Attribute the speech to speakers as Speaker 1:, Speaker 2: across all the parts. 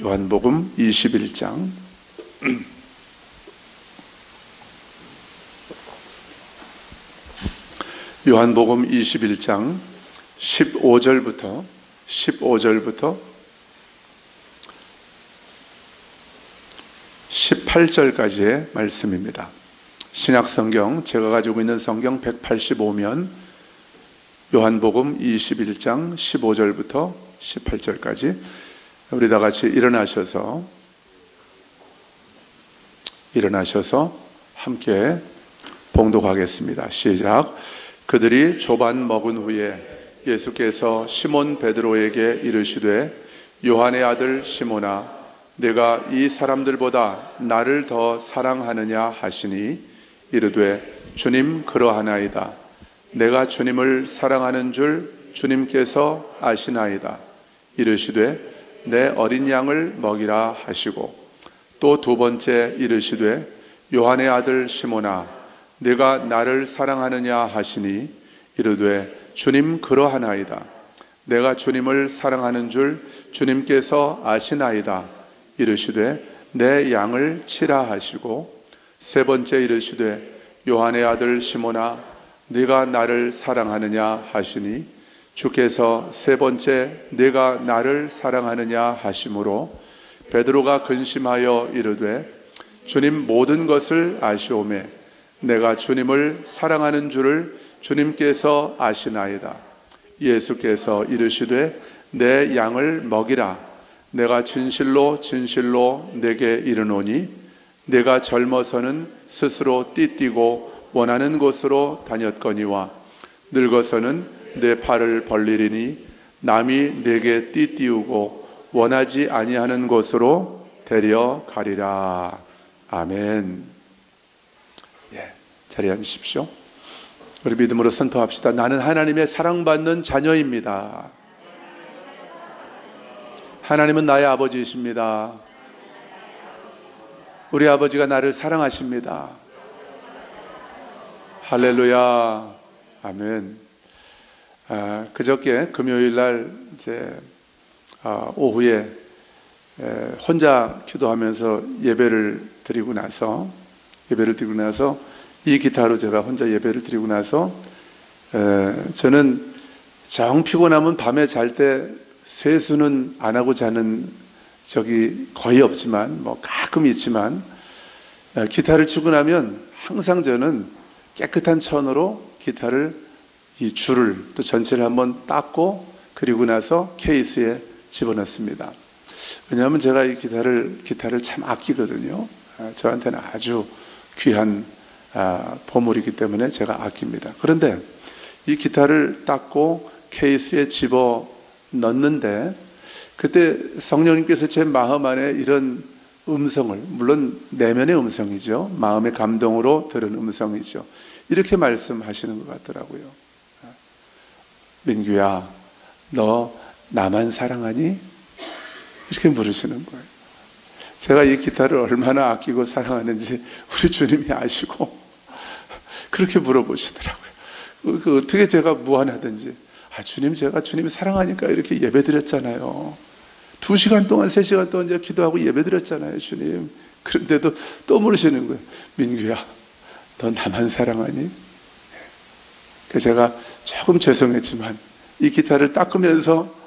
Speaker 1: 요한복음 21장 요한복음 21장 15절부터 18절까지의 말씀입니다. 신약성경, 제가 가지고 있는 성경 185면 요한복음 21장 15절부터 18절까지 우리 다 같이 일어나셔서 함께 봉독하겠습니다. 시작. 그들이 조반 먹은 후에 예수께서 시몬 베드로에게 이르시되 요한의 아들 시몬아 내가 이 사람들보다 나를 더 사랑하느냐 하시니 이르되 주님 그러하나이다. 내가 주님을 사랑하는 줄 주님께서 아시나이다. 이르시되 내 어린 양을 먹이라 하시고 또 두 번째 이르시되 요한의 아들 시몬아 네가 나를 사랑하느냐 하시니 이르되 주님 그러하나이다. 내가 주님을 사랑하는 줄 주님께서 아시나이다. 이르시되 내 양을 치라 하시고 세 번째 이르시되 요한의 아들 시몬아 네가 나를 사랑하느냐 하시니 주께서 세 번째 네가 나를 사랑하느냐 하심으로 베드로가 근심하여 이르되 주님 모든 것을 아시오매 내가 주님을 사랑하는 줄을 주님께서 아시나이다. 예수께서 이르시되 내 양을 먹이라. 내가 진실로 내게 이르노니 내가 젊어서는 스스로 띠뛰고 원하는 곳으로 다녔거니와 늙어서는 내 팔을 벌리리니 남이 내게 띠띠우고 원하지 아니하는 곳으로 데려가리라. 아멘. 자리에 앉으십시오. 우리 믿음으로 선포합시다. 나는 하나님의 사랑받는 자녀입니다. 하나님은 나의 아버지이십니다. 우리 아버지가 나를 사랑하십니다. 할렐루야. 아멘. 그저께 금요일 날 오후에 혼자 기도하면서 예배를 드리고 나서 이 기타로 제가 혼자 예배를 드리고 나서 저는 정 피곤하면 밤에 잘 때 세수는 안 하고 자는 적이 거의 없지만 가끔 있지만 기타를 치고 나면 항상 저는 깨끗한 천으로 기타를 이 줄을 또 전체를 한번 닦고 그리고 나서 케이스에 집어넣습니다. 왜냐하면 제가 이 기타를 참 아끼거든요. 저한테는 아주 귀한 보물이기 때문에 제가 아낍니다. 그런데 이 기타를 닦고 케이스에 집어 넣는데 그때 성령님께서 제 마음 안에 이런 음성을, 물론 내면의 음성이죠, 마음의 감동으로 들은 음성이죠, 이렇게 말씀하시는 것 같더라고요. 민규야, 너 나만 사랑하니? 이렇게 물으시는 거예요. 제가 이 기타를 얼마나 아끼고 사랑하는지 우리 주님이 아시고 그렇게 물어보시더라고요. 어떻게 제가 무안하든지, 주님, 제가 주님 사랑하니까 이렇게 예배 드렸잖아요. 2시간 동안 3시간 동안 제가 기도하고 예배 드렸잖아요, 주님. 그런데도 또 물으시는 거예요. 민규야, 너 나만 사랑하니? 그래서 제가 조금 죄송했지만 이 기타를 닦으면서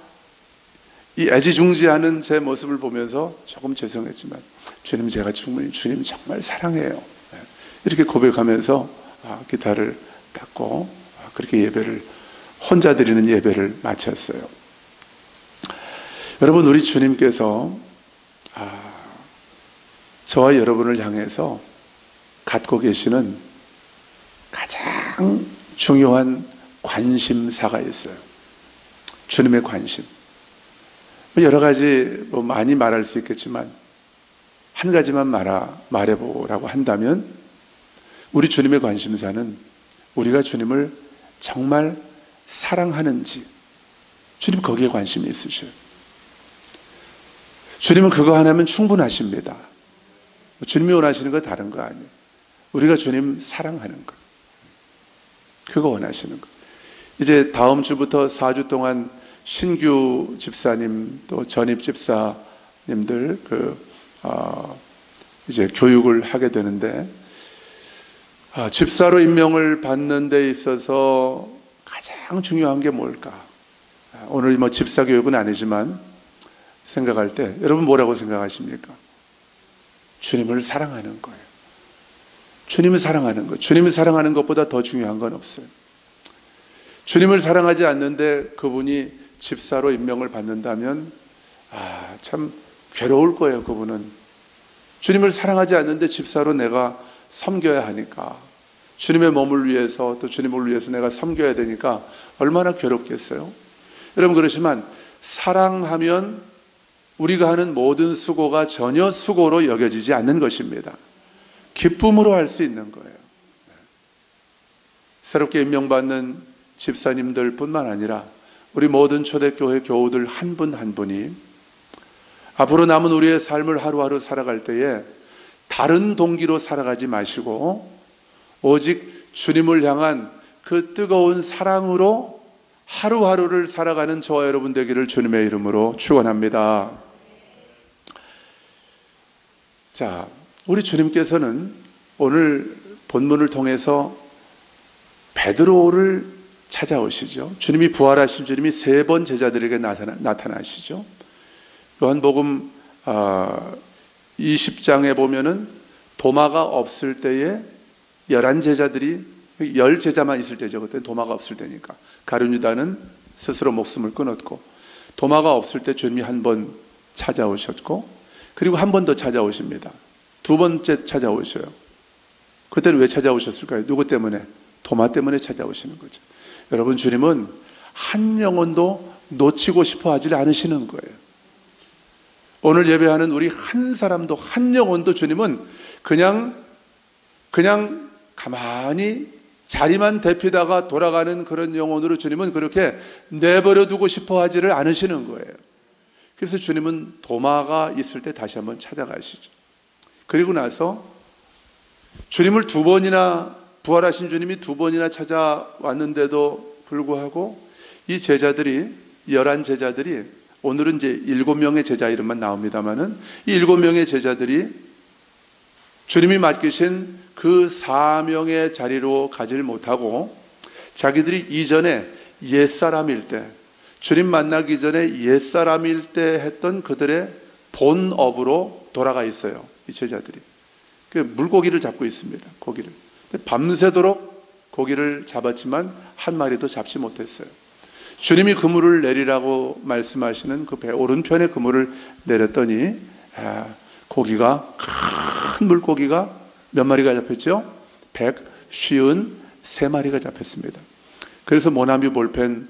Speaker 1: 이 애지중지하는 제 모습을 보면서 조금 죄송했지만 주님, 제가 충분히 주님 정말 사랑해요. 이렇게 고백하면서 기타를 닦고 그렇게 혼자 드리는 예배를 마쳤어요. 여러분, 우리 주님께서 저와 여러분을 향해서 갖고 계시는 가장 중요한 관심사가 있어요. 주님의 관심. 여러 가지 많이 말할 수 있겠지만 한 가지만 말해보라고 한다면 우리 주님의 관심사는 우리가 주님을 정말 사랑하는지, 주님 거기에 관심이 있으셔요. 주님은 그거 하나면 충분하십니다. 주님이 원하시는 거 다른 거 아니에요. 우리가 주님 사랑하는 거, 그거 원하시는 거. 이제 다음 주부터 4주 동안 신규 집사님 또 전입 집사 집사님들 이제 교육을 하게 되는데, 집사로 임명을 받는 데 있어서 가장 중요한 게 뭘까? 오늘 뭐 집사 교육은 아니지만 생각할 때 여러분 뭐라고 생각하십니까? 주님을 사랑하는 거예요. 주님을 사랑하는 것. 주님을 사랑하는 것보다 더 중요한 건 없어요. 주님을 사랑하지 않는데 그분이 집사로 임명을 받는다면 참 괴로울 거예요. 그분은 주님을 사랑하지 않는데 집사로 내가 섬겨야 하니까, 주님의 몸을 위해서 또 주님을 위해서 내가 섬겨야 되니까 얼마나 괴롭겠어요. 여러분, 그렇지만 사랑하면 우리가 하는 모든 수고가 전혀 수고로 여겨지지 않는 것입니다. 기쁨으로 할 수 있는 거예요. 새롭게 임명받는 집사님들 뿐만 아니라 우리 모든 초대교회 교우들 한 분 한 분이 앞으로 남은 우리의 삶을 하루하루 살아갈 때에 다른 동기로 살아가지 마시고 오직 주님을 향한 그 뜨거운 사랑으로 하루하루를 살아가는 저와 여러분 되기를 주님의 이름으로 축원합니다. 자, 우리 주님께서는 오늘 본문을 통해서 베드로를 찾아오시죠. 주님이 부활하신 주님이 3번 제자들에게 나타나시죠. 요한복음 20장에 보면은 도마가 없을 때에 11제자들이, 10제자만 있을 때죠. 그때 도마가 없을 때니까. 가룟 유다는 스스로 목숨을 끊었고, 도마가 없을 때 주님이 한 번 찾아오셨고, 그리고 한 번 더 찾아오십니다. 2번째 찾아오셔요. 그때는 왜 찾아오셨을까요? 누구 때문에? 도마 때문에 찾아오시는 거죠. 여러분, 주님은 한 영혼도 놓치고 싶어 하지 않으시는 거예요. 오늘 예배하는 우리 한 사람도, 한 영혼도 주님은 그냥 가만히 자리만 데피다가 돌아가는 그런 영혼으로 주님은 그렇게 내버려 두고 싶어 하지를 않으시는 거예요. 그래서 주님은 도마가 있을 때 다시 한번 찾아가시죠. 그리고 나서 주님을 2번이나, 부활하신 주님이 2번이나 찾아왔는데도 불구하고 이 제자들이, 11제자들이, 오늘은 이제 7명의 제자 이름만 나옵니다만은 이 7명의 제자들이 주님이 맡기신 그 사명의 자리로 가지를 못하고 자기들이 이전에 옛사람일 때, 주님 만나기 전에 옛사람일 때 했던 그들의 본업으로 돌아가 있어요. 이 제자들이 물고기를 잡고 있습니다. 고기를 밤새도록 고기를 잡았지만 한 마리도 잡지 못했어요. 주님이 그물을 내리라고 말씀하시는 그 배 오른편에 그물을 내렸더니 고기가, 큰 물고기가 몇 마리가 잡혔죠? 153마리가 잡혔습니다. 그래서 모나미 볼펜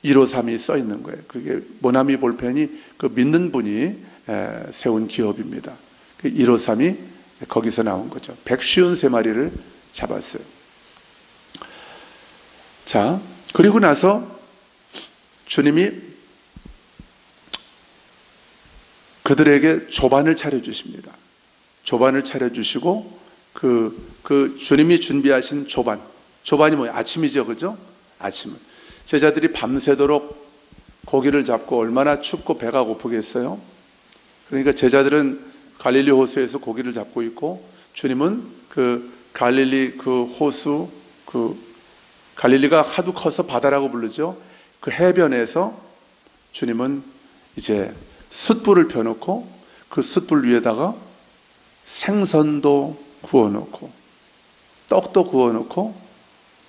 Speaker 1: 153이 써 있는 거예요. 그게 모나미 볼펜이 그 믿는 분이 세운 기업입니다. 그 153이 거기서 나온 거죠. 153마리를 잡았어요. 자, 그리고 나서 주님이 그들에게 조반을 차려주십니다. 조반을 차려주시고 그 주님이 준비하신 조반이 뭐예요? 아침이죠, 그죠? 아침은 제자들이 밤새도록 고기를 잡고 얼마나 춥고 배가 고프겠어요? 그러니까 제자들은 갈릴리 호수에서 고기를 잡고 있고 주님은 그 갈릴리 그 호수, 갈릴리가 하도 커서 바다라고 부르죠. 그 해변에서 주님은 이제 숯불을 펴놓고 그 숯불 위에다가 생선도 구워놓고 떡도 구워놓고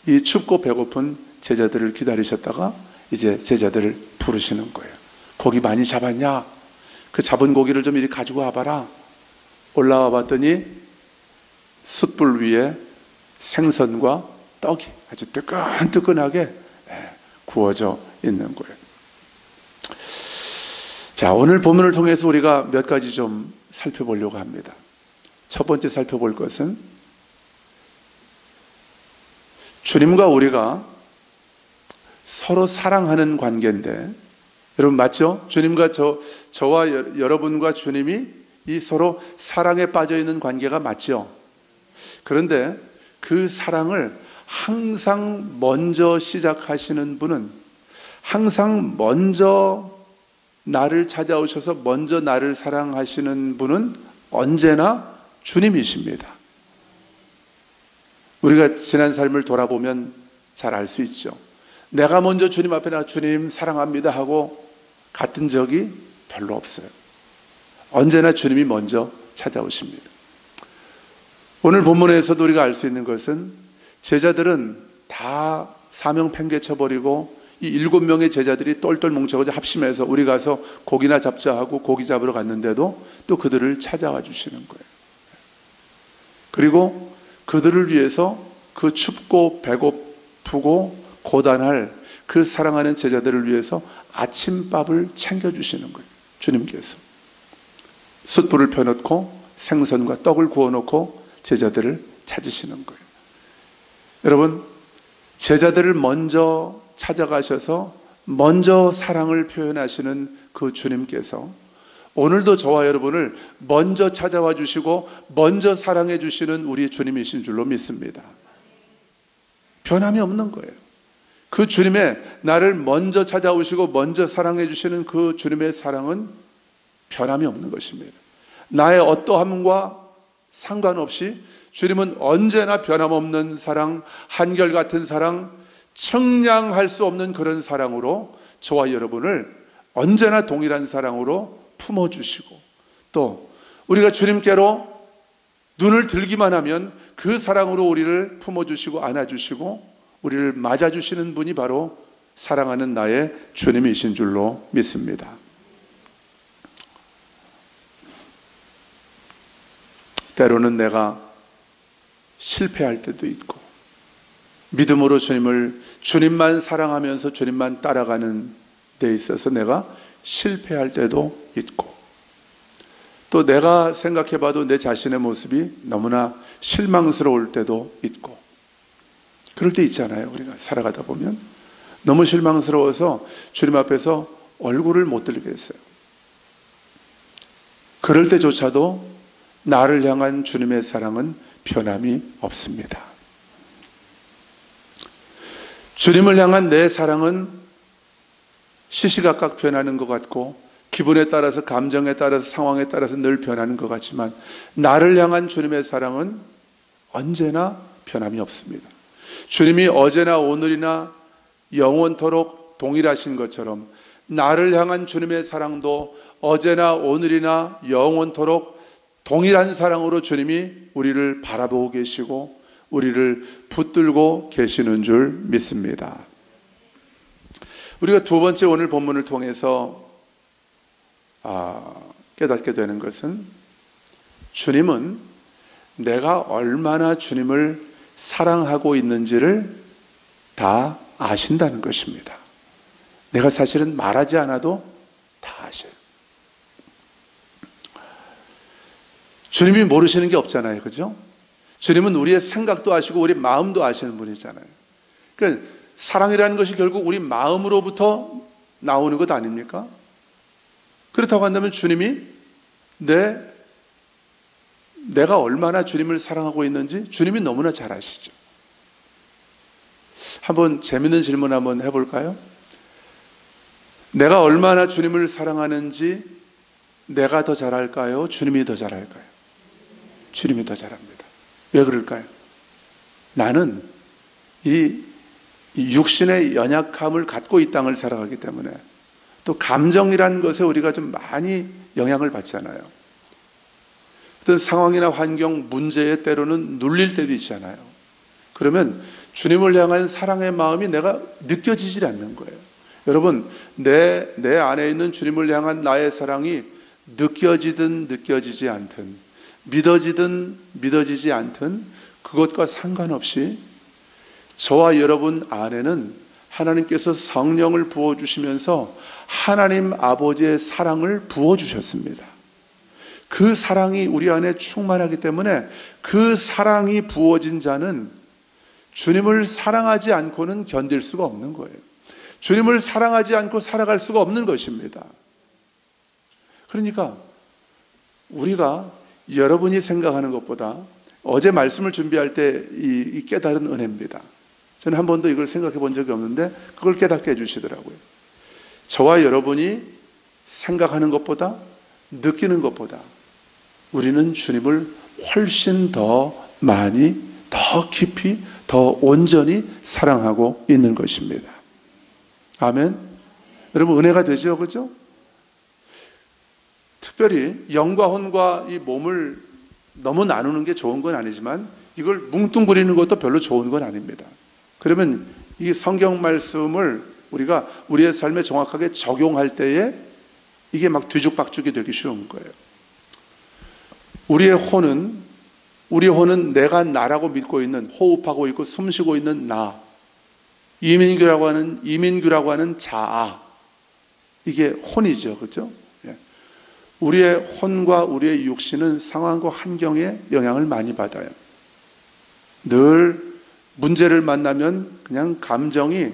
Speaker 1: 이 춥고 배고픈 제자들을 기다리셨다가 이제 제자들을 부르시는 거예요. 고기 많이 잡았냐? 그 잡은 고기를 좀 이리 가지고 와봐라. 올라와 봤더니 숯불 위에 생선과 떡이 아주 뜨끈뜨끈하게 구워져 있는 거예요. 자, 오늘 본문을 통해서 우리가 몇 가지 좀 살펴보려고 합니다. 첫 번째 살펴볼 것은 주님과 우리가 서로 사랑하는 관계인데, 여러분 맞죠? 주님과 저와 여러분과 주님이 이 서로 사랑에 빠져 있는 관계가 맞죠? 그런데 그 사랑을 항상 먼저 시작하시는 분은, 항상 먼저 나를 찾아오셔서 먼저 나를 사랑하시는 분은 언제나 주님이십니다. 우리가 지난 삶을 돌아보면 잘 알 수 있죠. 내가 먼저 주님 앞에 나 주님 사랑합니다 하고 갔던 적이 별로 없어요. 언제나 주님이 먼저 찾아오십니다. 오늘 본문에서도 우리가 알 수 있는 것은 제자들은 다 사명 팽개쳐버리고 이 7명의 제자들이 똘똘 뭉쳐서 합심해서 우리 가서 고기나 잡자 하고 고기 잡으러 갔는데도 또 그들을 찾아와 주시는 거예요. 그리고 그들을 위해서 그 춥고 배고프고 고단할 그 사랑하는 제자들을 위해서 아침밥을 챙겨주시는 거예요. 주님께서 숯불을 펴놓고 생선과 떡을 구워놓고 제자들을 찾으시는 거예요. 여러분, 제자들을 먼저 찾아가셔서 먼저 사랑을 표현하시는 그 주님께서 오늘도 저와 여러분을 먼저 찾아와 주시고 먼저 사랑해 주시는 우리 주님이신 줄로 믿습니다. 변함이 없는 거예요. 그 주님의 나를 먼저 찾아오시고 먼저 사랑해 주시는 그 주님의 사랑은 변함이 없는 것입니다. 나의 어떠함과 상관없이 주님은 언제나 변함없는 사랑, 한결같은 사랑, 청량할 수 없는 그런 사랑으로 저와 여러분을 언제나 동일한 사랑으로 품어주시고, 또 우리가 주님께로 눈을 들기만 하면 그 사랑으로 우리를 품어주시고 안아주시고 우리를 맞아주시는 분이 바로 사랑하는 나의 주님이신 줄로 믿습니다. 때로는 내가 실패할 때도 있고 믿음으로 주님만 사랑하면서 주님만 따라가는 데 있어서 내가 실패할 때도 있고, 또 내가 생각해봐도 내 자신의 모습이 너무나 실망스러울 때도 있고, 그럴 때 있잖아요. 우리가 살아가다 보면 너무 실망스러워서 주님 앞에서 얼굴을 못 들겠어요. 그럴 때조차도 나를 향한 주님의 사랑은 변함이 없습니다. 주님을 향한 내 사랑은 시시각각 변하는 것 같고 기분에 따라서, 감정에 따라서, 상황에 따라서 늘 변하는 것 같지만 나를 향한 주님의 사랑은 언제나 변함이 없습니다. 주님이 어제나 오늘이나 영원토록 동일하신 것처럼 나를 향한 주님의 사랑도 어제나 오늘이나 영원토록 동일한 사랑으로 주님이 우리를 바라보고 계시고 우리를 붙들고 계시는 줄 믿습니다. 우리가 두 번째 오늘 본문을 통해서 깨닫게 되는 것은 주님은 내가 얼마나 주님을 사랑하고 있는지를 다 아신다는 것입니다. 내가 사실은 말하지 않아도 다 아셔요. 주님이 모르시는 게 없잖아요. 그죠? 주님은 우리의 생각도 아시고 우리 마음도 아시는 분이잖아요. 그러니까 사랑이라는 것이 결국 우리 마음으로부터 나오는 것 아닙니까? 그렇다고 한다면 주님이 내가 얼마나 주님을 사랑하고 있는지 주님이 너무나 잘 아시죠. 한번 재밌는 질문 한번 해볼까요? 내가 얼마나 주님을 사랑하는지 내가 더 잘할까요? 주님이 더 잘할까요? 주님이 더 잘합니다. 왜 그럴까요? 나는 이 육신의 연약함을 갖고 이 땅을 살아가기 때문에, 또 감정이라는 것에 우리가 좀 많이 영향을 받잖아요. 어떤 상황이나 환경, 문제에 때로는 눌릴 때도 있잖아요. 그러면 주님을 향한 사랑의 마음이 내가 느껴지질 않는 거예요. 여러분, 내 안에 있는 주님을 향한 나의 사랑이 느껴지든 느껴지지 않든, 믿어지든 믿어지지 않든 그것과 상관없이 저와 여러분 안에는 하나님께서 성령을 부어주시면서 하나님 아버지의 사랑을 부어주셨습니다. 그 사랑이 우리 안에 충만하기 때문에 그 사랑이 부어진 자는 주님을 사랑하지 않고는 견딜 수가 없는 거예요. 주님을 사랑하지 않고 살아갈 수가 없는 것입니다. 그러니까 우리가 여러분이 생각하는 것보다 어제 말씀을 준비할 때 이 깨달은 은혜입니다. 저는 한 번도 이걸 생각해 본 적이 없는데 그걸 깨닫게 해주시더라고요. 저와 여러분이 생각하는 것보다, 느끼는 것보다 우리는 주님을 훨씬 더 많이, 더 깊이, 더 온전히 사랑하고 있는 것입니다. 아멘. 여러분, 은혜가 되죠, 그죠? 특별히 영과 혼과 이 몸을 너무 나누는 게 좋은 건 아니지만 이걸 뭉뚱그리는 것도 별로 좋은 건 아닙니다. 그러면 이 성경 말씀을 우리가 우리의 삶에 정확하게 적용할 때에 이게 막 뒤죽박죽이 되기 쉬운 거예요. 우리의 혼은 내가 나라고 믿고 있는, 호흡하고 있고 숨쉬고 있는 나, 이민규라고 하는 자아, 이게 혼이죠, 그렇죠? 우리의 혼과 우리의 육신은 상황과 환경에 영향을 많이 받아요. 늘 문제를 만나면 그냥 감정이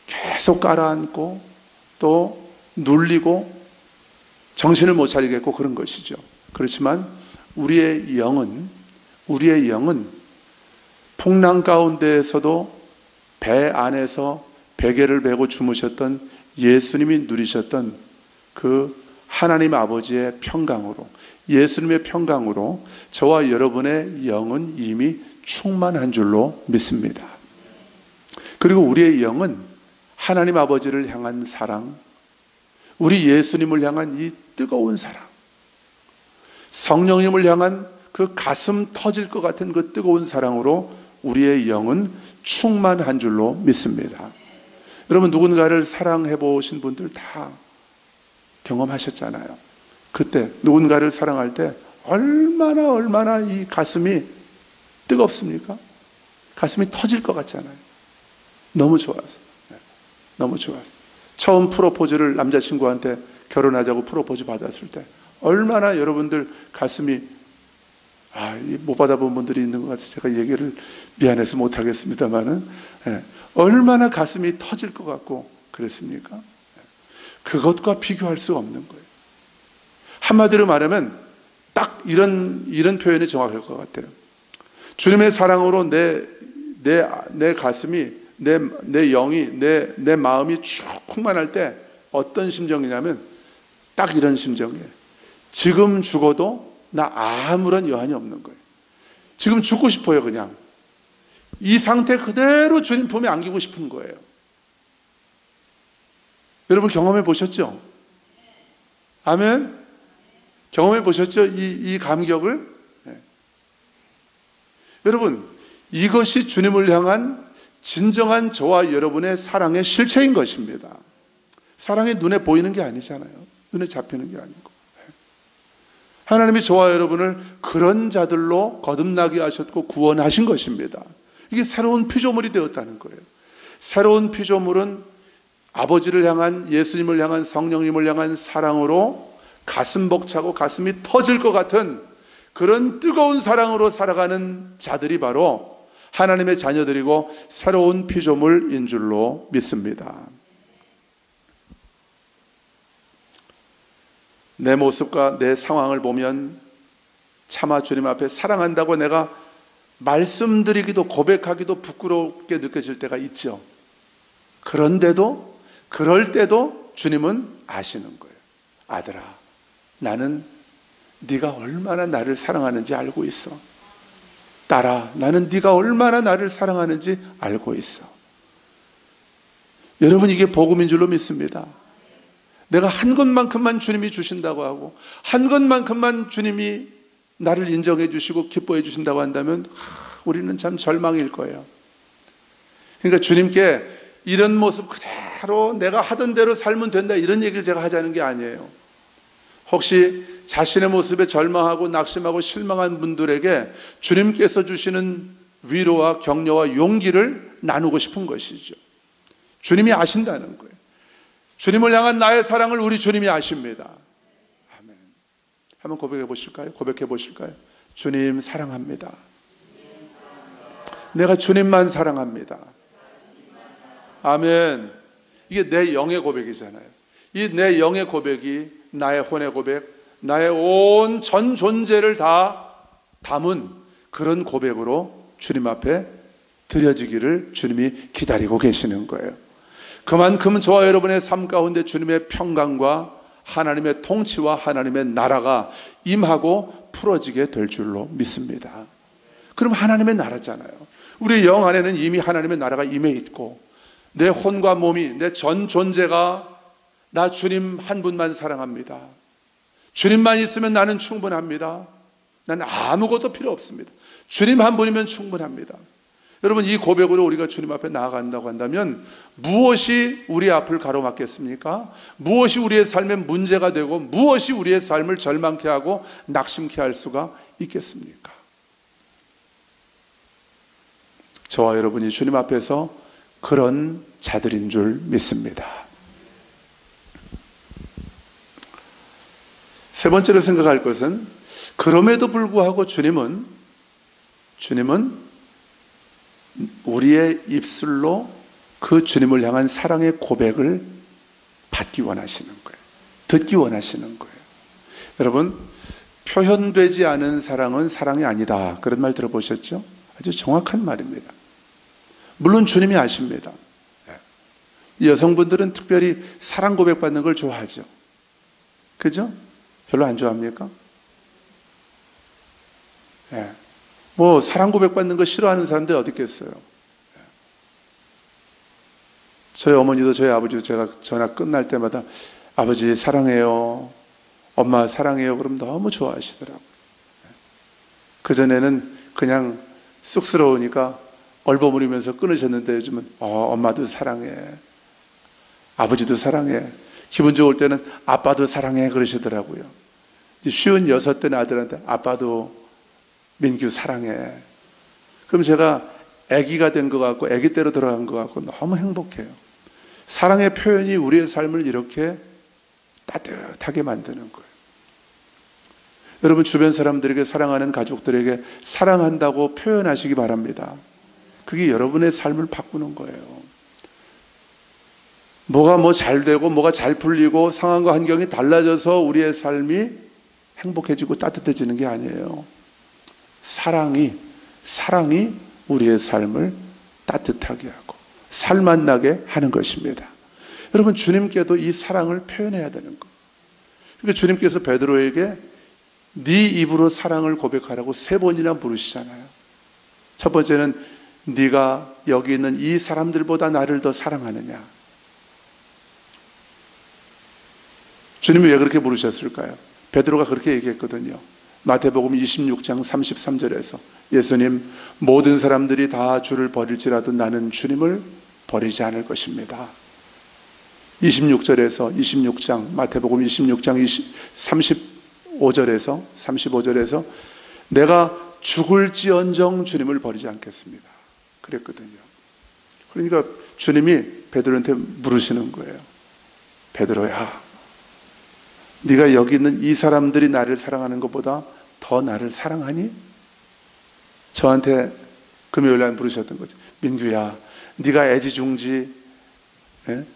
Speaker 1: 계속 가라앉고 또 눌리고 정신을 못 차리겠고 그런 것이죠. 그렇지만 우리의 영은 풍랑 가운데에서도 배 안에서 베개를 베고 주무셨던 예수님이 누리셨던 그 하나님 아버지의 평강으로, 예수님의 평강으로 저와 여러분의 영은 이미 충만한 줄로 믿습니다. 그리고 우리의 영은 하나님 아버지를 향한 사랑, 우리 예수님을 향한 이 뜨거운 사랑, 성령님을 향한 그 가슴 터질 것 같은 그 뜨거운 사랑으로 우리의 영은 충만한 줄로 믿습니다. 여러분, 누군가를 사랑해 보신 분들 다 경험하셨잖아요. 그때 누군가를 사랑할 때 얼마나 이 가슴이 뜨겁습니까? 가슴이 터질 것 같잖아요. 너무 좋아서. 너무 좋아서. 처음 프로포즈를 남자친구한테 결혼하자고 프로포즈 받았을 때 얼마나 여러분들 가슴이 못 받아본 분들이 있는 것 같아서 제가 얘기를 미안해서 못하겠습니다만은 얼마나 가슴이 터질 것 같고 그랬습니까? 그것과 비교할 수 없는 거예요. 한마디로 말하면 딱 이런 표현이 정확할 것 같아요. 주님의 사랑으로 내 가슴이, 내 영이, 내 마음이 충만할 때 어떤 심정이냐면 딱 이런 심정이에요. 지금 죽어도 나 아무런 여한이 없는 거예요. 지금 죽고 싶어요, 그냥. 이 상태 그대로 주님 품에 안기고 싶은 거예요. 여러분 경험해 보셨죠? 아멘? 경험해 보셨죠? 이 감격을? 네. 여러분, 이것이 주님을 향한 진정한 저와 여러분의 사랑의 실체인 것입니다. 사랑이 눈에 보이는 게 아니잖아요. 눈에 잡히는 게 아니고. 하나님이 저와 여러분을 그런 자들로 거듭나게 하셨고 구원하신 것입니다. 이게 새로운 피조물이 되었다는 거예요. 새로운 피조물은 아버지를 향한, 예수님을 향한, 성령님을 향한 사랑으로 가슴 벅차고 가슴이 터질 것 같은 그런 뜨거운 사랑으로 살아가는 자들이 바로 하나님의 자녀들이고 새로운 피조물인 줄로 믿습니다. 내 모습과 내 상황을 보면 차마 주님 앞에 사랑한다고 내가 말씀드리기도 고백하기도 부끄럽게 느껴질 때가 있죠. 그럴 때도 주님은 아시는 거예요. 아들아, 나는 네가 얼마나 나를 사랑하는지 알고 있어. 딸아, 나는 네가 얼마나 나를 사랑하는지 알고 있어. 여러분, 이게 복음인 줄로 믿습니다. 내가 한 것만큼만 주님이 주신다고 하고 한 것만큼만 주님이 나를 인정해 주시고 기뻐해 주신다고 한다면 우리는 참 절망일 거예요. 그러니까 주님께 이런 모습 그대로 내가 하던 대로 살면 된다, 이런 얘기를 제가 하자는 게 아니에요. 혹시 자신의 모습에 절망하고 낙심하고 실망한 분들에게 주님께서 주시는 위로와 격려와 용기를 나누고 싶은 것이죠. 주님이 아신다는 거예요. 주님을 향한 나의 사랑을 우리 주님이 아십니다. 아멘. 한번 고백해 보실까요? 고백해 보실까요? 주님 사랑합니다. 내가 주님만 사랑합니다. 아멘. 이게 내 영의 고백이잖아요. 이 내 영의 고백이 나의 혼의 고백, 나의 온 전 존재를 다 담은 그런 고백으로 주님 앞에 드려지기를 주님이 기다리고 계시는 거예요. 그만큼 저와 여러분의 삶 가운데 주님의 평강과 하나님의 통치와 하나님의 나라가 임하고 풀어지게 될 줄로 믿습니다. 그럼 하나님의 나라잖아요. 우리 영 안에는 이미 하나님의 나라가 임해 있고, 내 혼과 몸이, 내 전 존재가 나 주님 한 분만 사랑합니다. 주님만 있으면 나는 충분합니다. 나는 아무것도 필요 없습니다. 주님 한 분이면 충분합니다. 여러분, 이 고백으로 우리가 주님 앞에 나아간다고 한다면 무엇이 우리 앞을 가로막겠습니까? 무엇이 우리의 삶에 문제가 되고 무엇이 우리의 삶을 절망케 하고 낙심케 할 수가 있겠습니까? 저와 여러분이 주님 앞에서 그런 자들인 줄 믿습니다. 세 번째로 생각할 것은, 그럼에도 불구하고 주님은 우리의 입술로 그 주님을 향한 사랑의 고백을 받기 원하시는 거예요. 듣기 원하시는 거예요. 여러분, 표현되지 않은 사랑은 사랑이 아니다, 그런 말 들어보셨죠? 아주 정확한 말입니다. 물론 주님이 아십니다. 여성분들은 특별히 사랑 고백 받는 걸 좋아하죠. 그죠? 별로 안 좋아합니까? 뭐 사랑 고백 받는 거 싫어하는 사람들 어디 있겠어요? 저희 어머니도 저희 아버지도 제가 전화 끝날 때마다 아버지 사랑해요, 엄마 사랑해요, 그럼 너무 좋아하시더라고요. 그전에는 그냥 쑥스러우니까 얼버무리면서 끊으셨는데 요즘은 엄마도 사랑해, 아버지도 사랑해, 기분 좋을 때는 아빠도 사랑해 그러시더라고요. 56된 아들한테 아빠도 민규 사랑해. 그럼 제가 아기가 된 것 같고 아기 때로 돌아간 것 같고 너무 행복해요. 사랑의 표현이 우리의 삶을 이렇게 따뜻하게 만드는 거예요. 여러분, 주변 사람들에게, 사랑하는 가족들에게 사랑한다고 표현하시기 바랍니다. 그게 여러분의 삶을 바꾸는 거예요. 뭐가 뭐 잘 되고 뭐가 잘 풀리고 상황과 환경이 달라져서 우리의 삶이 행복해지고 따뜻해지는 게 아니에요. 사랑이 우리의 삶을 따뜻하게 하고 살맛나게 하는 것입니다. 여러분, 주님께도 이 사랑을 표현해야 되는 거예요. 그러니까 주님께서 베드로에게 네 입으로 사랑을 고백하라고 3번이나 부르시잖아요. 첫 번째는 네가 여기 있는 이 사람들보다 나를 더 사랑하느냐. 주님이 왜 그렇게 부르셨을까요? 베드로가 그렇게 얘기했거든요. 마태복음 26장 33절에서 예수님, 모든 사람들이 다 주를 버릴지라도 나는 주님을 버리지 않을 것입니다. 26장 마태복음 26장 35절에서 내가 죽을지언정 주님을 버리지 않겠습니다, 그랬거든요. 그러니까 주님이 베드로한테 물으시는 거예요. 베드로야, 네가 여기 있는 이 사람들이 나를 사랑하는 것보다 더 나를 사랑하니? 저한테 금요일날 부르셨던 거죠. 민규야, 네가 애지중지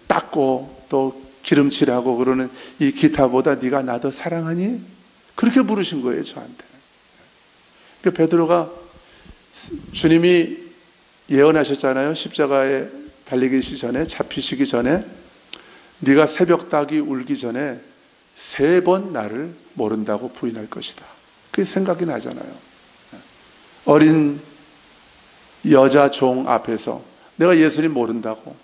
Speaker 1: 닦고 또 기름칠하고 그러는 이 기타보다 네가 나 더 사랑하니? 그렇게 부르신 거예요, 저한테. 그러니까 베드로가, 주님이 예언하셨잖아요. 십자가에 달리기 전에, 잡히시기 전에 네가 새벽 닭이 울기 전에 3번 나를 모른다고 부인할 것이다. 그게 생각이 나잖아요. 어린 여자 종 앞에서 내가 예수님 모른다고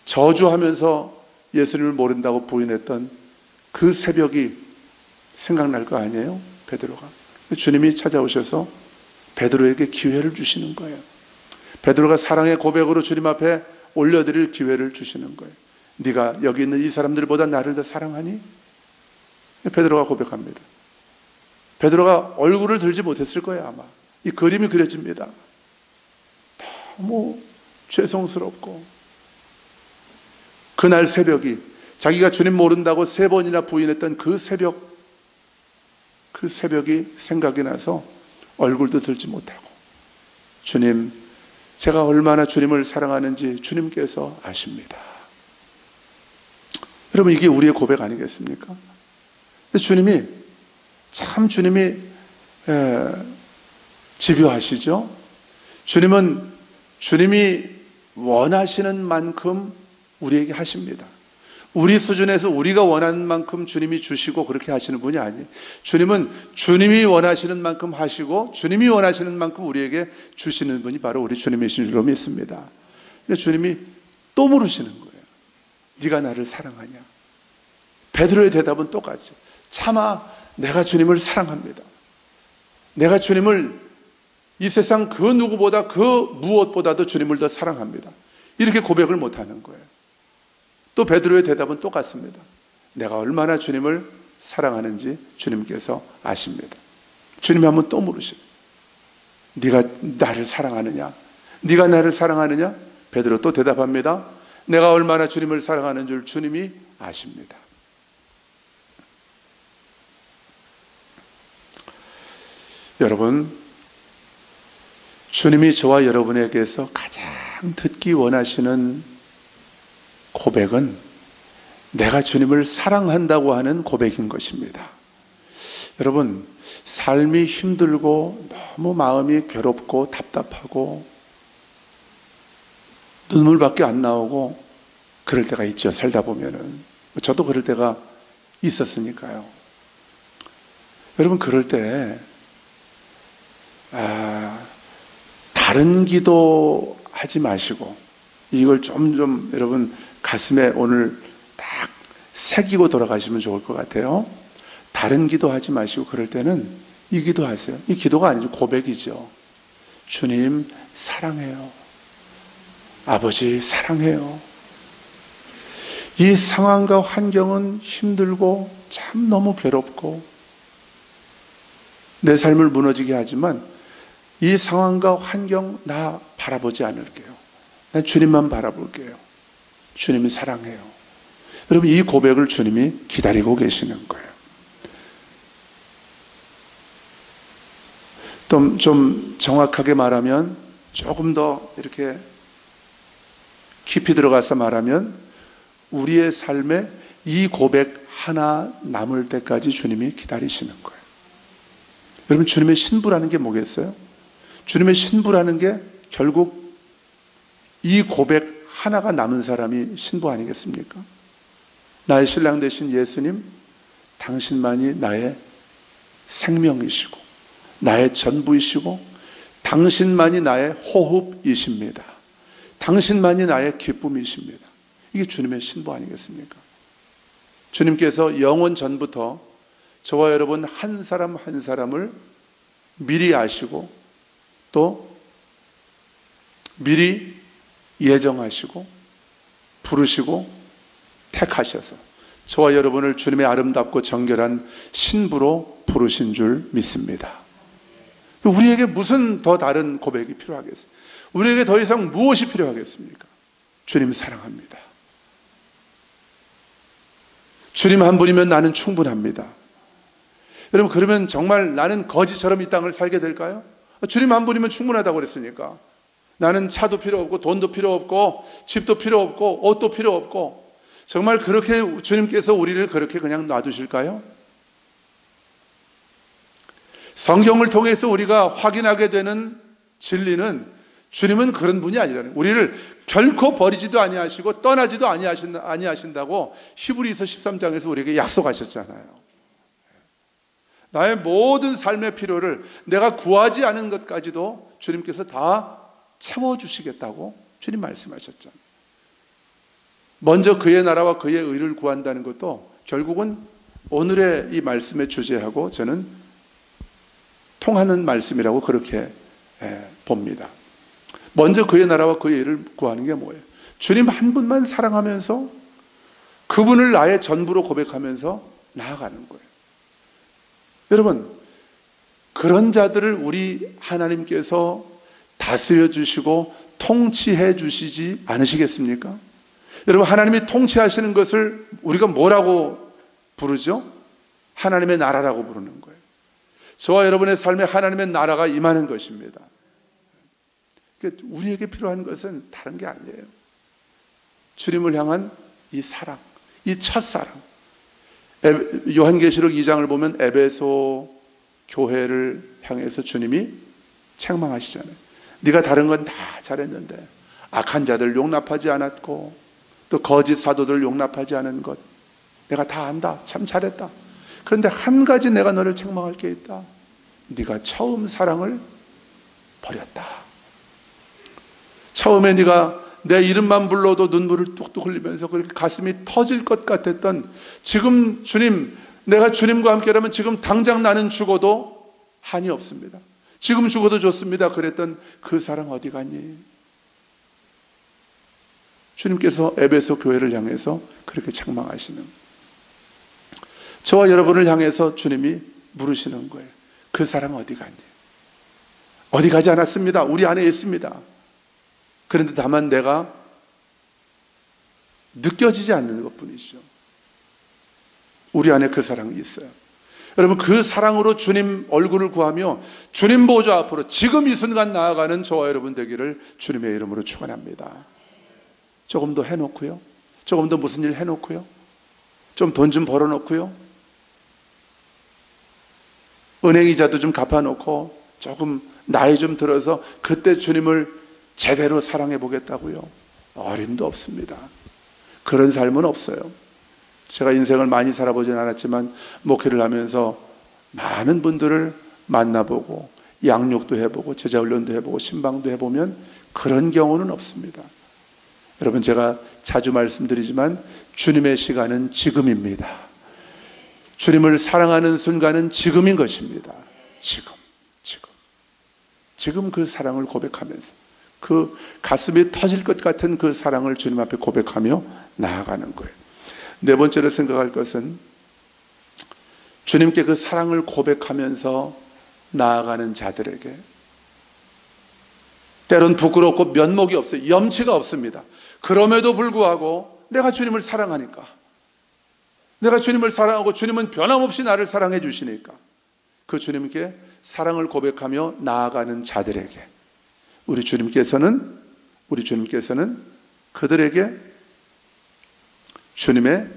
Speaker 1: 저주하면서 예수님을 모른다고 부인했던 그 새벽이 생각날 거 아니에요? 베드로가. 주님이 찾아오셔서 베드로에게 기회를 주시는 거예요. 베드로가 사랑의 고백으로 주님 앞에 올려드릴 기회를 주시는 거예요. 네가 여기 있는 이 사람들보다 나를 더 사랑하니? 베드로가 고백합니다. 베드로가 얼굴을 들지 못했을 거예요, 아마. 이 그림이 그려집니다. 너무 죄송스럽고, 그날 새벽이, 자기가 주님 모른다고 3번이나 부인했던 그 새벽이 생각이 나서 얼굴도 들지 못하고, 주님, 제가 얼마나 주님을 사랑하는지 주님께서 아십니다. 여러분, 이게 우리의 고백 아니겠습니까? 근데 주님이 집요하시죠? 주님이 원하시는 만큼 우리에게 하십니다. 우리 수준에서 우리가 원하는 만큼 주님이 주시고 그렇게 하시는 분이 아니에요. 주님은 주님이 원하시는 만큼 하시고 주님이 원하시는 만큼 우리에게 주시는 분이 바로 우리 주님이신 줄로 믿습니다. 그러니까 주님이 또 물으시는 거예요. 네가 나를 사랑하냐? 베드로의 대답은 똑같죠. 차마 내가 주님을 사랑합니다. 내가 주님을 이 세상 그 누구보다 그 무엇보다도 주님을 더 사랑합니다. 이렇게 고백을 못하는 거예요. 또 베드로의 대답은 똑같습니다. 내가 얼마나 주님을 사랑하는지 주님께서 아십니다. 주님이 한번 또 물으십니다. 네가 나를 사랑하느냐? 네가 나를 사랑하느냐? 베드로 또 대답합니다. 내가 얼마나 주님을 사랑하는 줄 주님이 아십니다. 여러분, 주님이 저와 여러분에게서 가장 듣기 원하시는 고백은 내가 주님을 사랑한다고 하는 고백인 것입니다. 여러분, 삶이 힘들고 너무 마음이 괴롭고 답답하고 눈물밖에 안 나오고 그럴 때가 있죠. 살다 보면은. 저도 그럴 때가 있었으니까요. 여러분, 그럴 때 다른 기도 하지 마시고 이걸 좀 여러분 가슴에 오늘 딱 새기고 돌아가시면 좋을 것 같아요. 다른 기도 하지 마시고 그럴 때는 이 기도 하세요. 이 기도가 아니죠. 고백이죠. 주님 사랑해요. 아버지 사랑해요. 이 상황과 환경은 힘들고 참 너무 괴롭고 내 삶을 무너지게 하지만 이 상황과 환경 나 바라보지 않을게요. 난 주님만 바라볼게요. 주님이 사랑해요. 여러분, 이 고백을 주님이 기다리고 계시는 거예요. 좀 정확하게 말하면, 조금 더 이렇게 깊이 들어가서 말하면, 우리의 삶에 이 고백 하나 남을 때까지 주님이 기다리시는 거예요. 여러분, 주님의 신부라는 게 뭐겠어요? 주님의 신부라는 게 결국 이 고백 하나가 남은 사람이 신부 아니겠습니까? 나의 신랑 되신 예수님, 당신만이 나의 생명이시고 나의 전부이시고 당신만이 나의 호흡이십니다. 당신만이 나의 기쁨이십니다. 이게 주님의 신부 아니겠습니까? 주님께서 영원 전부터 저와 여러분 한 사람 한 사람을 미리 아시고 또 미리 예정하시고 부르시고 택하셔서 저와 여러분을 주님의 아름답고 정결한 신부로 부르신 줄 믿습니다. 우리에게 무슨 더 다른 고백이 필요하겠어요? 우리에게 더 이상 무엇이 필요하겠습니까? 주님 사랑합니다. 주님 한 분이면 나는 충분합니다. 여러분, 그러면 정말 나는 거지처럼 이 땅을 살게 될까요? 주님 한 분이면 충분하다고 그랬으니까. 나는 차도 필요 없고 돈도 필요 없고 집도 필요 없고 옷도 필요 없고, 정말 그렇게 주님께서 우리를 그렇게 그냥 놔두실까요? 성경을 통해서 우리가 확인하게 되는 진리는 주님은 그런 분이 아니라는, 우리를 결코 버리지도 아니하시고 떠나지도 아니하신다고 히브리서 13장에서 우리에게 약속하셨잖아요. 나의 모든 삶의 필요를 내가 구하지 않은 것까지도 주님께서 다 채워주시겠다고 주님 말씀하셨잖아요. 먼저 그의 나라와 그의 의를 구한다는 것도 결국은 오늘의 이 말씀의 주제하고 저는 통하는 말씀이라고 그렇게 봅니다. 먼저 그의 나라와 그의 의를 구하는 게 뭐예요? 주님 한 분만 사랑하면서 그분을 나의 전부로 고백하면서 나아가는 거예요. 여러분, 그런 자들을 우리 하나님께서 다스려 주시고 통치해 주시지 않으시겠습니까? 여러분, 하나님이 통치하시는 것을 우리가 뭐라고 부르죠? 하나님의 나라라고 부르는 거예요. 저와 여러분의 삶에 하나님의 나라가 임하는 것입니다. 우리에게 필요한 것은 다른 게 아니에요. 주님을 향한 이 사랑, 이 첫사랑. 요한계시록 2장을 보면 에베소 교회를 향해서 주님이 책망하시잖아요. 네가 다른 건 다 잘했는데 악한 자들 용납하지 않았고 또 거짓 사도들을 용납하지 않은 것, 내가 다 안다. 참 잘했다. 그런데 한 가지 내가 너를 책망할 게 있다. 네가 처음 사랑을 버렸다. 처음에 네가 내 이름만 불러도 눈물을 뚝뚝 흘리면서 그렇게 가슴이 터질 것 같았던, 지금 주님, 내가 주님과 함께라면 지금 당장 나는 죽어도 한이 없습니다. 지금 죽어도 좋습니다. 그랬던 그 사랑 어디 갔니? 주님께서 에베소 교회를 향해서 그렇게 책망하시는, 저와 여러분을 향해서 주님이 물으시는 거예요. 그 사랑 어디 갔니? 어디 가지 않았습니다. 우리 안에 있습니다. 그런데 다만 내가 느껴지지 않는 것뿐이죠. 우리 안에 그 사랑이 있어요. 여러분, 그 사랑으로 주님 얼굴을 구하며 주님 보좌 앞으로 지금 이 순간 나아가는 저와 여러분 되기를 주님의 이름으로 축원합니다. 조금 더 해놓고요, 조금 더 무슨 일 해놓고요, 좀 돈 좀 벌어놓고요, 은행 이자도 좀 갚아놓고 조금 나이 좀 들어서 그때 주님을 제대로 사랑해 보겠다고요? 어림도 없습니다. 그런 삶은 없어요. 제가 인생을 많이 살아보진 않았지만 목회를 하면서 많은 분들을 만나보고 양육도 해보고 제자훈련도 해보고 신방도 해보면 그런 경우는 없습니다. 여러분, 제가 자주 말씀드리지만 주님의 시간은 지금입니다. 주님을 사랑하는 순간은 지금인 것입니다. 지금 그 사랑을 고백하면서 그 가슴이 터질 것 같은 그 사랑을 주님 앞에 고백하며 나아가는 거예요. 네 번째로 생각할 것은 주님께 그 사랑을 고백하면서 나아가는 자들에게 때론 부끄럽고 면목이 없어요. 염치가 없습니다. 그럼에도 불구하고 내가 주님을 사랑하니까, 내가 주님을 사랑하고 주님은 변함없이 나를 사랑해 주시니까 그 주님께 사랑을 고백하며 나아가는 자들에게 우리 주님께서는 그들에게 주님의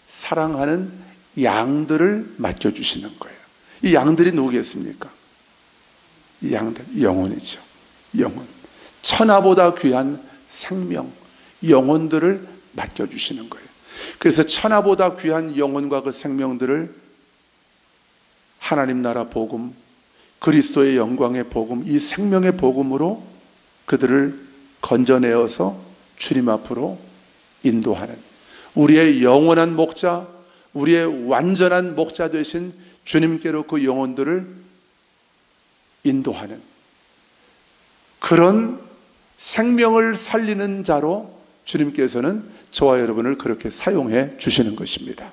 Speaker 1: 사랑하는 양들을 맡겨주시는 거예요. 이 양들이 누구겠습니까? 이 양들, 영혼이죠. 영혼. 천하보다 귀한 생명, 영혼들을 맡겨주시는 거예요. 그래서 천하보다 귀한 영혼과 그 생명들을 하나님 나라 복음, 그리스도의 영광의 복음, 이 생명의 복음으로 그들을 건져내어서 주님 앞으로 인도하는, 우리의 영원한 목자, 우리의 완전한 목자 되신 주님께로 그 영혼들을 인도하는 그런 생명을 살리는 자로 주님께서는 저와 여러분을 그렇게 사용해 주시는 것입니다.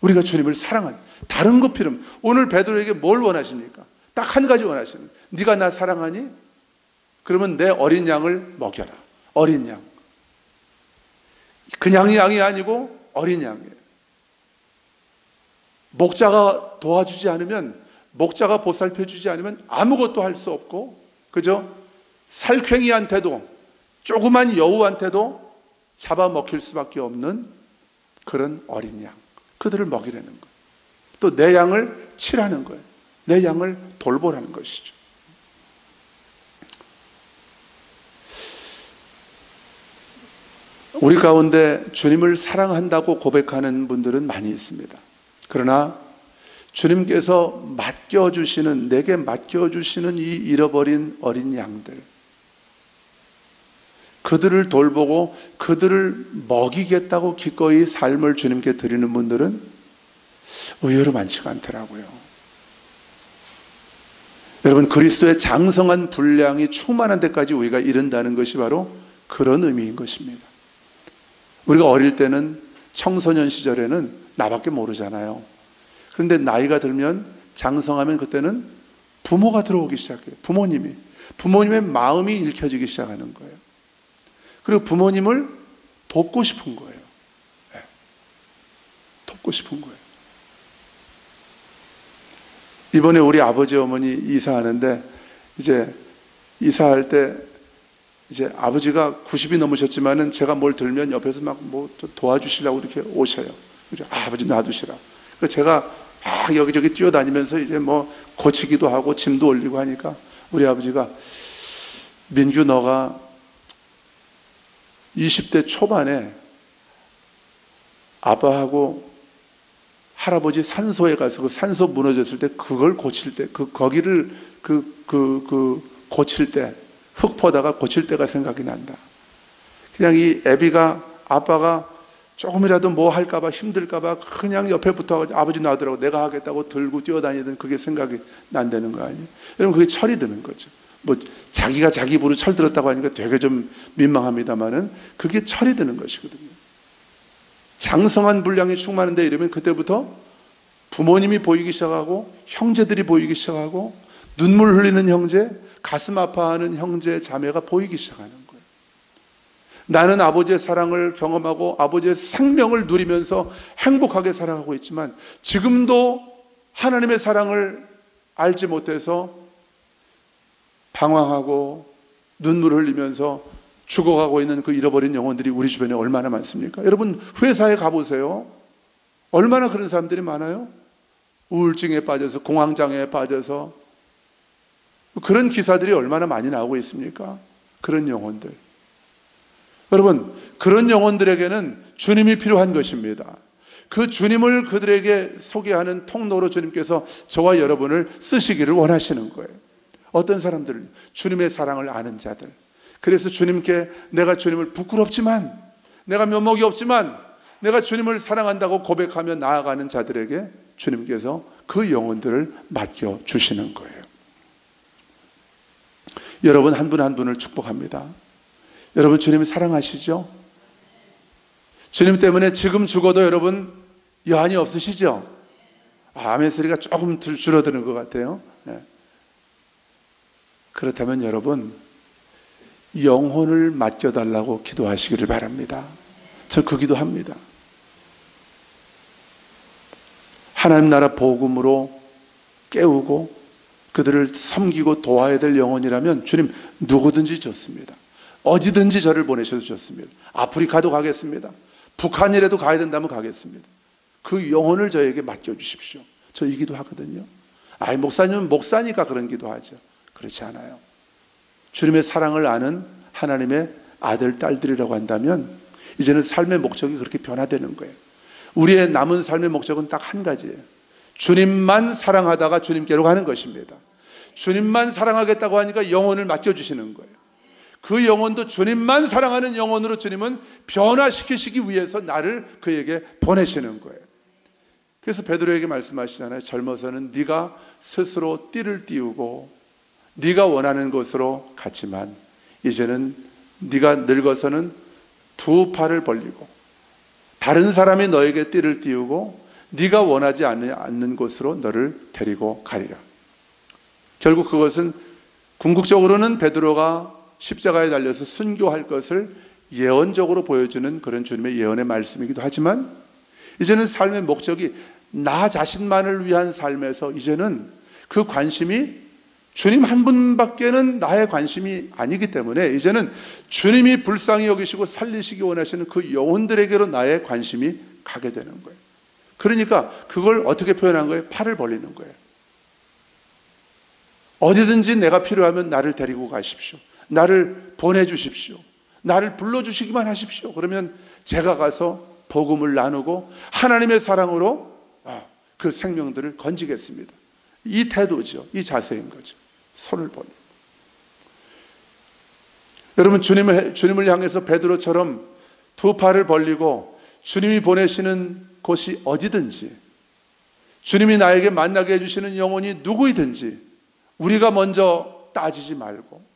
Speaker 1: 우리가 주님을 사랑하는, 다른 것 필요 없는, 오늘 베드로에게 뭘 원하십니까? 딱 한 가지 원하시는 거예요. 네가 나 사랑하니? 그러면 내 어린 양을 먹여라. 어린 양. 그냥 양이 아니고 어린 양이에요. 목자가 도와주지 않으면, 목자가 보살펴 주지 않으면 아무것도 할 수 없고, 그죠? 살쾡이한테도, 조그만 여우한테도 잡아먹힐 수밖에 없는 그런 어린 양, 그들을 먹이라는 거예요. 또 내 양을 치라는 거예요. 내 양을 돌보라는 것이죠. 우리 가운데 주님을 사랑한다고 고백하는 분들은 많이 있습니다. 그러나 주님께서 맡겨주시는, 내게 맡겨주시는 이 잃어버린 어린 양들, 그들을 돌보고 그들을 먹이겠다고 기꺼이 삶을 주님께 드리는 분들은 의외로 많지가 않더라고요. 여러분, 그리스도의 장성한 분량이 충만한 데까지 우리가 이른다는 것이 바로 그런 의미인 것입니다. 우리가 어릴 때는, 청소년 시절에는 나밖에 모르잖아요. 그런데 나이가 들면, 장성하면 그때는 부모가 들어오기 시작해요. 부모님의 마음이 읽혀지기 시작하는 거예요. 그리고 부모님을 돕고 싶은 거예요. 네. 돕고 싶은 거예요. 이번에 우리 아버지 어머니 이사하는데, 이제 이사할 때 이제 아버지가 90이 넘으셨지만은 제가 뭘 들면 옆에서 막 뭐 도와주시려고 이렇게 오셔요. 그죠? 아버지 놔두시라. 그래서 제가 막 여기저기 뛰어다니면서 이제 뭐 고치기도 하고 짐도 올리고 하니까 우리 아버지가, 민규 너가 20대 초반에 아빠하고 할아버지 산소에 가서 그 산소 무너졌을 때 그걸 고칠 때, 거기를 고칠 때, 흙 퍼다가 고칠 때가 생각이 난다. 그냥 이 애비가, 아빠가 조금이라도 뭐 할까봐, 힘들까봐 그냥 옆에 붙어가지고 아버지 놔두라고 내가 하겠다고 들고 뛰어다니던 그게 생각이 난다는 거 아니에요? 여러분, 그게 철이 드는 거죠. 뭐 자기가 자기 입으로 철 들었다고 하니까 되게 좀 민망합니다만은 그게 철이 드는 것이거든요. 장성한 분량이 충만한데 이러면 그때부터 부모님이 보이기 시작하고 형제들이 보이기 시작하고 눈물 흘리는 형제, 가슴 아파하는 형제, 자매가 보이기 시작하는 거예요. 나는 아버지의 사랑을 경험하고 아버지의 생명을 누리면서 행복하게 살아가고 있지만 지금도 하나님의 사랑을 알지 못해서 방황하고 눈물 흘리면서 죽어가고 있는 그 잃어버린 영혼들이 우리 주변에 얼마나 많습니까? 여러분, 회사에 가보세요. 얼마나 그런 사람들이 많아요? 우울증에 빠져서, 공황장애에 빠져서. 그런 기사들이 얼마나 많이 나오고 있습니까? 그런 영혼들. 여러분, 그런 영혼들에게는 주님이 필요한 것입니다. 그 주님을 그들에게 소개하는 통로로 주님께서 저와 여러분을 쓰시기를 원하시는 거예요. 어떤 사람들? 주님의 사랑을 아는 자들. 그래서 주님께 내가 주님을 부끄럽지만, 내가 면목이 없지만 내가 주님을 사랑한다고 고백하며 나아가는 자들에게 주님께서 그 영혼들을 맡겨주시는 거예요. 여러분, 한 분 한 분을 축복합니다. 여러분, 주님 사랑하시죠? 주님 때문에 지금 죽어도 여러분 여한이 없으시죠? 아멘 소리가 조금 줄어드는 것 같아요. 네. 그렇다면 여러분, 영혼을 맡겨달라고 기도하시기를 바랍니다. 저 그 기도합니다. 하나님 나라 복음으로 깨우고 그들을 섬기고 도와야 될 영혼이라면 주님 누구든지 좋습니다. 어디든지 저를 보내셔도 좋습니다. 아프리카도 가겠습니다. 북한이라도 가야 된다면 가겠습니다. 그 영혼을 저에게 맡겨주십시오. 저 이 기도 하거든요. 아이, 목사님은 목사니까 그런 기도 하죠. 그렇지 않아요. 주님의 사랑을 아는 하나님의 아들, 딸들이라고 한다면 이제는 삶의 목적이 그렇게 변화되는 거예요. 우리의 남은 삶의 목적은 딱 한 가지예요. 주님만 사랑하다가 주님께로 가는 것입니다. 주님만 사랑하겠다고 하니까 영혼을 맡겨주시는 거예요. 그 영혼도 주님만 사랑하는 영혼으로 주님은 변화시키시기 위해서 나를 그에게 보내시는 거예요. 그래서 베드로에게 말씀하시잖아요. 젊어서는 네가 스스로 띠를 띄우고 네가 원하는 곳으로 갔지만 이제는 네가 늙어서는 두 팔을 벌리고 다른 사람이 너에게 띠를 띄우고 네가 원하지 않는 곳으로 너를 데리고 가리라. 결국 그것은 궁극적으로는 베드로가 십자가에 달려서 순교할 것을 예언적으로 보여주는 그런 주님의 예언의 말씀이기도 하지만 이제는 삶의 목적이 나 자신만을 위한 삶에서 이제는 그 관심이 주님 한 분밖에는 나의 관심이 아니기 때문에 이제는 주님이 불쌍히 여기시고 살리시기 원하시는 그 영혼들에게로 나의 관심이 가게 되는 거예요. 그러니까 그걸 어떻게 표현한 거예요? 팔을 벌리는 거예요. 어디든지 내가 필요하면 나를 데리고 가십시오. 나를 보내주십시오. 나를 불러주시기만 하십시오. 그러면 제가 가서 복음을 나누고 하나님의 사랑으로 그 생명들을 건지겠습니다. 이 태도죠. 이 자세인 거죠. 손을 벌리고. 여러분, 주님을 향해서 베드로처럼 두 팔을 벌리고 주님이 보내시는 곳이 어디든지, 주님이 나에게 만나게 해주시는 영혼이 누구이든지 우리가 먼저 따지지 말고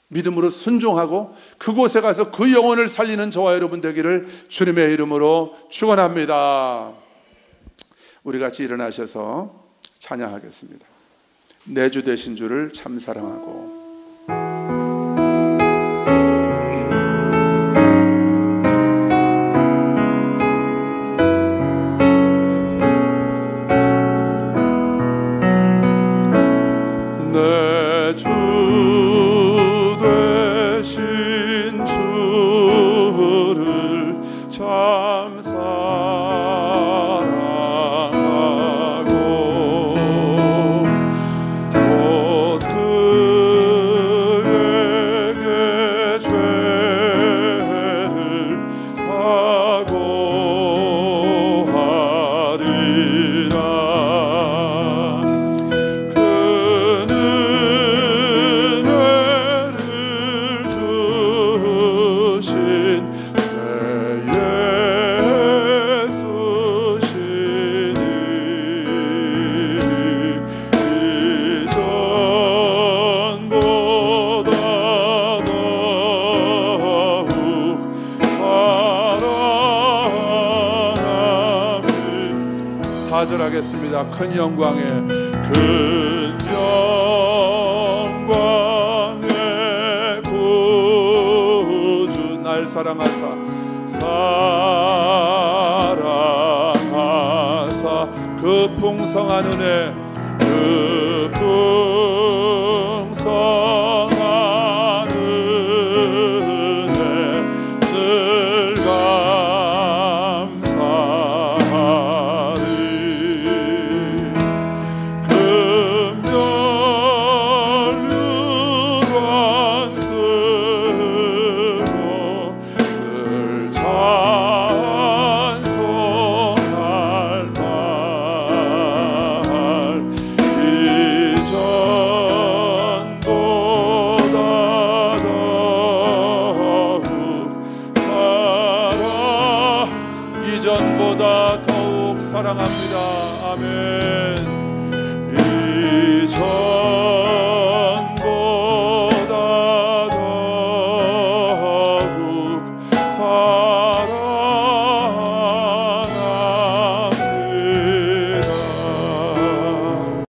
Speaker 1: 믿음으로 순종하고 그곳에 가서 그 영혼을 살리는 저와 여러분 되기를 주님의 이름으로 축원합니다. 우리 같이 일어나셔서 찬양하겠습니다. 내 주 되신 주를 참 사랑하고.
Speaker 2: 내 주 되신 주를 참 사랑하고 곧 그
Speaker 1: 4절 하겠습니다. 큰 영광에 큰 영광에 구주 날 사랑하사 그 풍성한 은혜 그 풍성한 은혜 늘 감사하리 금멸류관 쓰고 늘 찬송할 말 이전보다 더욱 이전보다 더욱 사랑합니다. 아멘.